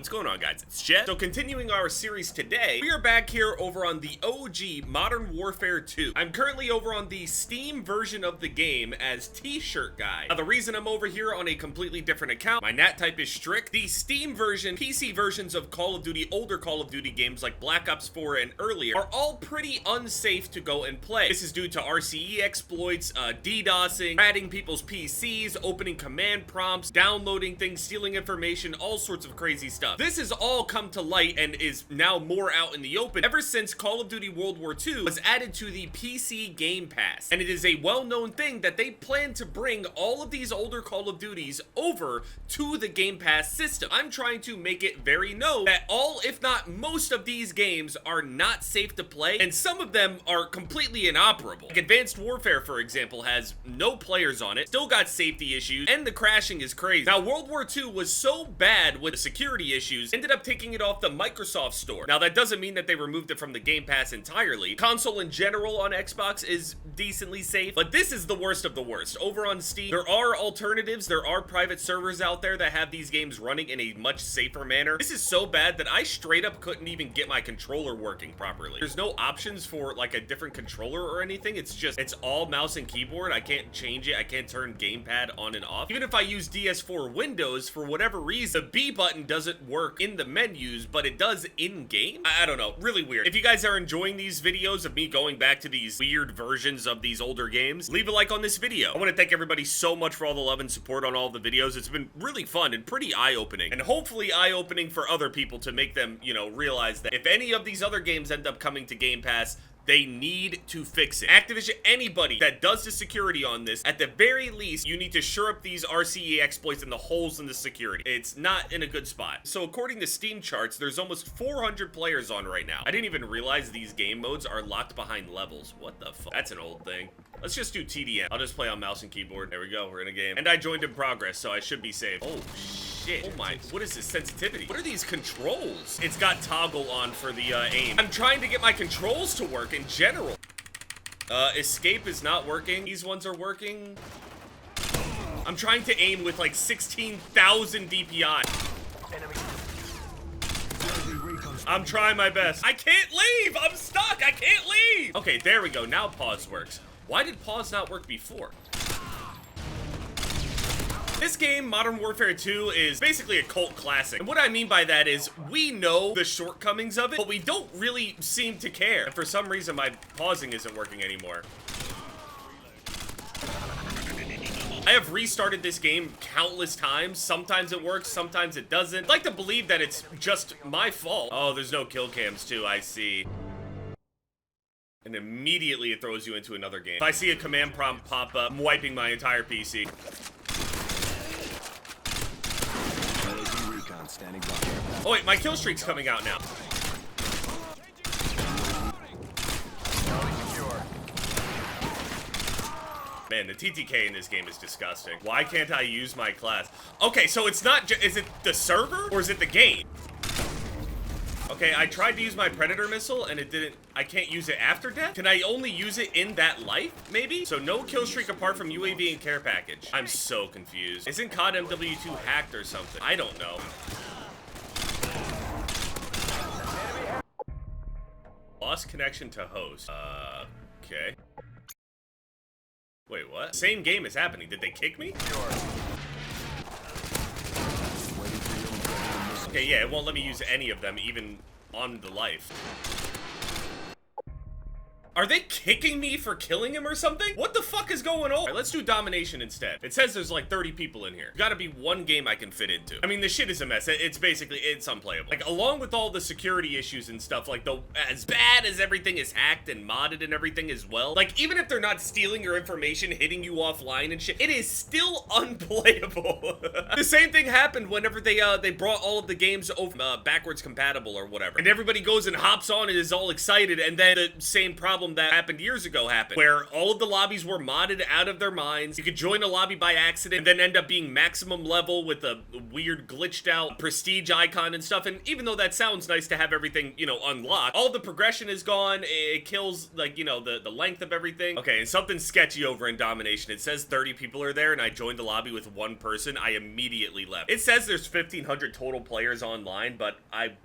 What's going on, guys? It's Jet. So continuing our series today, we are back here over on the OG Modern Warfare 2. I'm currently over on the Steam version of the game as T-shirt guy. Now, the reason I'm over here on a completely different account, my NAT type is strict. The Steam version, PC versions of Call of Duty, older Call of Duty games like Black Ops 4 and earlier, are all pretty unsafe to go and play. This is due to RCE exploits, DDoSing, ratting people's PCs, opening command prompts, downloading things, stealing information, all sorts of crazy stuff. This has all come to light and is now more out in the open ever since Call of Duty World War II was added to the PC Game Pass. And it is a well-known thing that they plan to bring all of these older Call of Duties over to the Game Pass system. I'm trying to make it very known that all, if not most of these games are not safe to play, and some of them are completely inoperable. Like Advanced Warfare, for example, has no players on it, still got safety issues, and the crashing is crazy. Now, World War II was so bad with the security issues, ended up taking it off the Microsoft Store. Now, that doesn't mean that they removed it from the Game Pass entirely. Console in general on Xbox is decently safe, but this is the worst of the worst. Over on Steam, there are alternatives. There are private servers out there that have these games running in a much safer manner. This is so bad that I straight up couldn't even get my controller working properly. There's no options for like a different controller or anything. It's all mouse and keyboard. I can't change it. I can't turn gamepad on and off. Even if I use DS4 Windows, for whatever reason, the B button doesn't work in the menus, but it does in-game. I don't know. Really weird. If you guys are enjoying these videos of me going back to these weird versions of these older games, leave a like on this video. I want to thank everybody so much for all the love and support on all the videos. It's been really fun and pretty eye-opening, and hopefully eye-opening for other people to make them, you know, realize that if any of these other games end up coming to Game Pass, they need to fix it. Activision, anybody that does the security on this, at the very least, you need to shore up these RCE exploits and the holes in the security. It's not in a good spot. So according to Steam charts, there's almost 400 players on right now. I didn't even realize these game modes are locked behind levels. What the fuck? That's an old thing. Let's just do TDM. I'll just play on mouse and keyboard. There we go. We're in a game. And I joined in progress, so I should be safe. Oh, shit. Oh my. What is this sensitivity? What are these controls? It's got toggle on for the aim. I'm trying to get my controls to work in general. Escape is not working. These ones are working. I'm trying to aim with like 16,000 DPI. I'm trying my best. I can't leave. I'm stuck. I can't leave. Okay, there we go. Now pause works. Why did pause not work before? This game, Modern Warfare 2, is basically a cult classic. And what I mean by that is we know the shortcomings of it, but we don't really seem to care. And for some reason, my pausing isn't working anymore. I have restarted this game countless times. Sometimes it works, sometimes it doesn't. I'd like to believe that it's just my fault. Oh, there's no kill cams too, I see. And immediately it throws you into another game. If I see a command prompt pop up, I'm wiping my entire PC. Oh wait, my kill streak's coming out now. Man, the TTK in this game is disgusting. Why can't I use my class? Okay, so it's not is it the server or is it the game? Okay, I tried to use my Predator missile and it didn't. I can't use it after death? Can I only use it in that life, maybe? So no kill streak apart from UAV and care package. I'm so confused. Isn't COD MW2 hacked or something? I don't know. Lost connection to host. Okay. Wait, what? Same game is happening. Did they kick me? Okay, yeah, it won't let me use any of them, even on the life. Are they kicking me for killing him or something? What the fuck is going on? All right, let's do domination instead. It says there's like 30 people in here. There's gotta be one game I can fit into. I mean, this shit is a mess. It's basically, it's unplayable. Like, along with all the security issues and stuff, like, as bad as everything is hacked and modded and everything as well, like, even if they're not stealing your information, hitting you offline and shit, it is still unplayable. The same thing happened whenever they brought all of the games over backwards compatible or whatever. And everybody goes and hops on and is all excited, and then the same problem problem that happened years ago happened, where all of the lobbies were modded out of their minds. You could join a lobby by accident and then end up being maximum level with a weird glitched out prestige icon and stuff. And even though that sounds nice to have everything, you know, unlocked, all the progression is gone. It kills, like, you know, the length of everything. Okay, and something sketchy over in Domination. It says 30 people are there, and I joined the lobby with one person. I immediately left. It says there's 1,500 total players online, but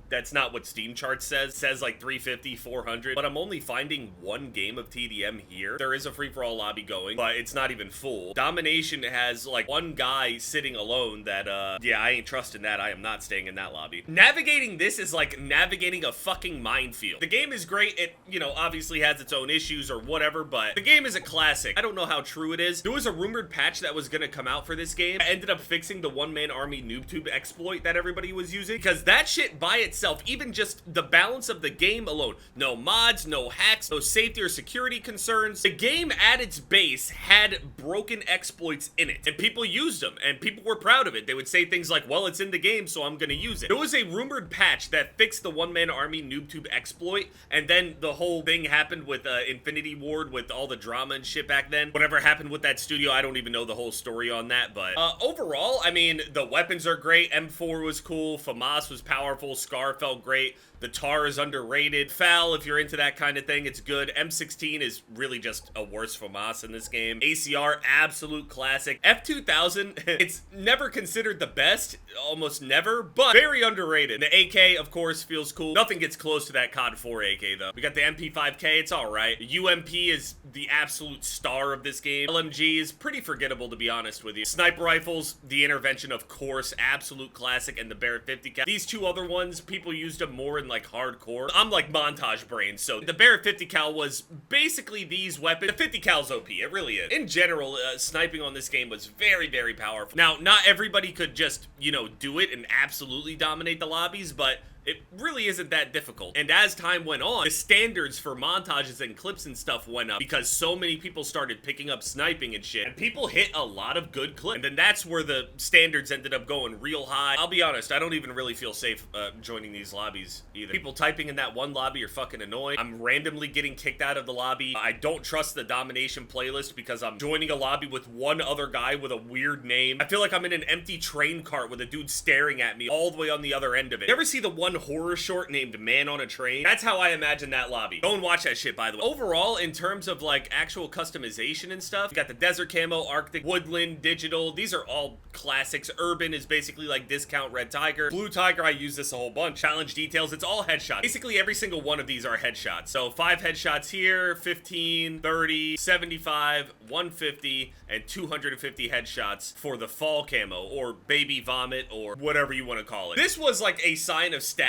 that's not what Steam Charts says. It says like 350, 400, but I'm only finding one game of TDM here. There is a free-for-all lobby going, but it's not even full. Domination has like one guy sitting alone that, yeah, I ain't trusting that. I am not staying in that lobby. Navigating this is like navigating a fucking minefield. The game is great. It, you know, obviously has its own issues or whatever, but the game is a classic. I don't know how true it is. There was a rumored patch that was gonna come out for this game. I ended up fixing the one-man army NoobTube exploit that everybody was using, because that shit by itself, even just the balance of the game alone, no mods, no hacks, no safety or security concerns, the game at its base had broken exploits in it, and people used them, and people were proud of it. They would say things like, well, it's in the game, so I'm gonna use it. There was a rumored patch that fixed the one-man army NoobTube exploit, and then the whole thing happened with Infinity Ward, with all the drama and shit back then. Whatever happened with that studio, I don't even know the whole story on that, but overall, I mean, the weapons are great. M4 was cool, FAMAS was powerful, Scar felt great, the TAR is underrated, FAL, if you're into that kind of thing, it's good. M16 is really just a worse FAMAS in this game. ACR, absolute classic. F2000, it's never considered the best, almost never, but very underrated. The AK, of course, feels cool. Nothing gets close to that COD 4 AK, though. We got the MP5K, it's alright. UMP is the absolute star of this game. LMG is pretty forgettable, to be honest with you. Sniper rifles, the intervention, of course, absolute classic, and the Barrett 50 cal. These two other ones, people used them more in like hardcore. I'm like montage brain, so the Barrett 50 cal was basically these weapons. The 50 cal's OP, it really is. In general, sniping on this game was very, very powerful. Now, not everybody could just, you know, do it and absolutely dominate the lobbies, but it really isn't that difficult. And as time went on, the standards for montages and clips and stuff went up because so many people started picking up sniping and shit. And people hit a lot of good clips. And then that's where the standards ended up going real high. I'll be honest, I don't even really feel safe joining these lobbies either. People typing in that one lobby are fucking annoying. I'm randomly getting kicked out of the lobby. I don't trust the Domination playlist because I'm joining a lobby with one other guy with a weird name. I feel like I'm in an empty train cart with a dude staring at me all the way on the other end of it. You ever see the one horror short named Man on a Train? That's how I imagine that lobby. Go and watch that shit, by the way. Overall, in terms of like actual customization and stuff, you got the desert camo, Arctic, woodland, digital. These are all classics. Urban is basically like discount Red Tiger. Blue Tiger, I use this a whole bunch. Challenge details, it's all headshots. Basically every single one of these are headshots. So 5 headshots here, 15, 30, 75, 150, and 250 headshots for the fall camo, or baby vomit, or whatever you want to call it. This was like a sign of status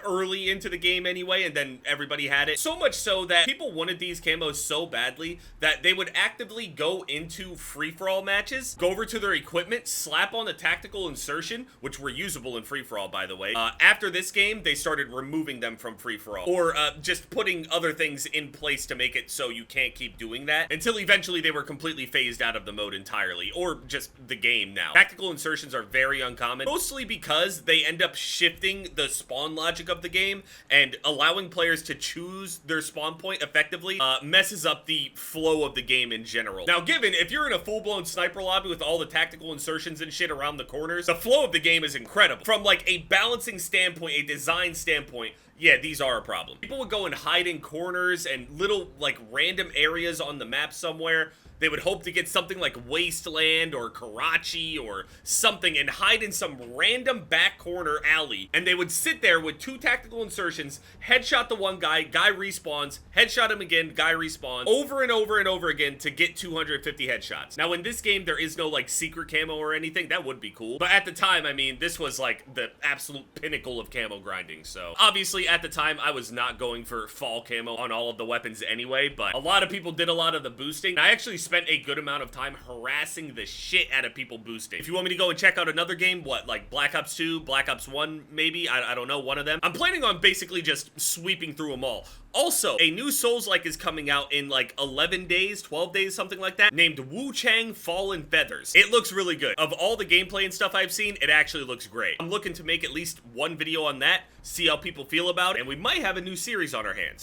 early into the game anyway, and then everybody had it. So much so that people wanted these camos so badly that they would actively go into free-for-all matches, go over to their equipment, slap on the tactical insertion, which were usable in free-for-all, by the way. After this game, they started removing them from free-for-all, or just putting other things in place to make it so you can't keep doing that, until eventually they were completely phased out of the mode entirely, or just the game now. Tactical insertions are very uncommon, mostly because they end up shifting the spawn logic of the game, and allowing players to choose their spawn point effectively messes up the flow of the game in general. Now, given if you're in a full-blown sniper lobby with all the tactical insertions and shit around the corners, the flow of the game is incredible. From like a balancing standpoint, a design standpoint, yeah, these are a problem. People would go and hide in corners and little like random areas on the map somewhere. They would hope to get something like Wasteland or Karachi or something and hide in some random back corner alley. And they would sit there with 2 tactical insertions, headshot the one guy, guy respawns, headshot him again, guy respawns, over and over and over again to get 250 headshots. Now, in this game, there is no like secret camo or anything. That would be cool. But at the time, I mean, this was like the absolute pinnacle of camo grinding. So obviously at the time, I was not going for fall camo on all of the weapons anyway, but a lot of people did a lot of the boosting. I actually spent a good amount of time harassing the shit out of people boosting. If you want me to go and check out another game, what, like Black Ops 2, Black Ops 1, maybe? I don't know, one of them. I'm planning on basically just sweeping through them all. Also, a new Souls-like is coming out in like 11 days, 12 days, something like that, named Wu Chang Fallen Feathers. It looks really good. Of all the gameplay and stuff I've seen, it actually looks great. I'm looking to make at least one video on that, see how people feel about it, and we might have a new series on our hands.